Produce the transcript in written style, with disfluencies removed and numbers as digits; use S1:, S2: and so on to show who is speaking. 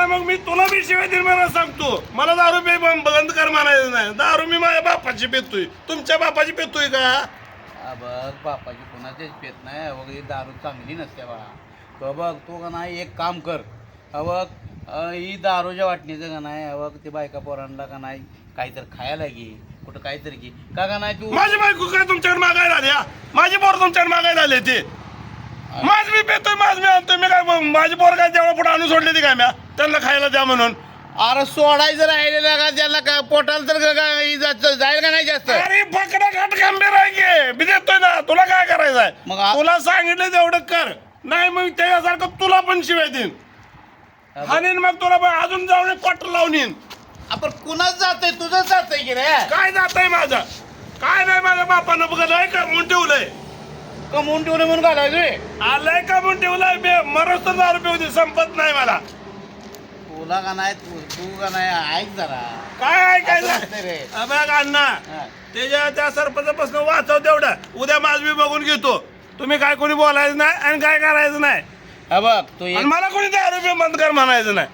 S1: ना मग मी तुला बी शिवाय देईल मला सांगतो. मला दारू पे बंद कर म्हणायचं नाही. दारू मी माझ्या बापाची पेतोय, तुमच्या बापाची पेतोय का?
S2: बघ बापाची कोणाचीच पेत नाही. वगैरे दारू चांगली नसते बा. तो बघ तो का नाही एक काम कर. बघ ही दारूच्या वाटणीचं का नाही. बघ ते बायका पोरांना का नाही काहीतरी खायला घे, कुठं काहीतरी घे का नाही. तू
S1: माझी बायको काय तुमच्याकडे मागायला आली? माझी पोर तुमच्याकडे मागायला आले ते. माझ मी पेतोय, माझ मी आणतोय. मी काय माझी पोर काय तेवढा पुढे आणून सोडली ती काय म्या त्यांना खायला द्या म्हणून?
S2: अरे सोडायचं राहिलेलं का त्याला का पोटाला तर जाईल का नाही जास्त?
S1: अरे फकडा घाट गंभीर आहे की मी देतोय ना. तुला काय करायचंय?
S2: मग
S1: तुला सांगितलं तेवढं कर. नाही मग त्याच्यासारखं तुला पण शिवाय देईन. हाणीन मग तुला पण अजून जाऊन क्वार्टर लावून येईन.
S2: आपण कुणाच जातोय? तुझंच जातोय की रे?
S1: काय जातंय माझं? काय नाही माझ्या बापानं बघ लय कमवून ठेवलंय.
S2: कमवून ठेवलं म्हणून घालायचं
S1: आलंय कमवून ठेवलंय. मरच तर 10 रुपये होते, संपत नाही मला.
S2: तुला का नाही तू का नाही ऐक जरा.
S1: काय ऐकायचं
S2: रे
S1: बघ अण्णा, त्याच्या त्या सरपंचापासून वाचव तेवढं. उद्या माझ मी बघून घेतो. तुम्ही काय कोणी बोलायचं नाही आणि काय करायचं नाही.
S2: बघ तू
S1: आणि मला कोणी 10 रुपये बंद कर म्हणायचं नाही.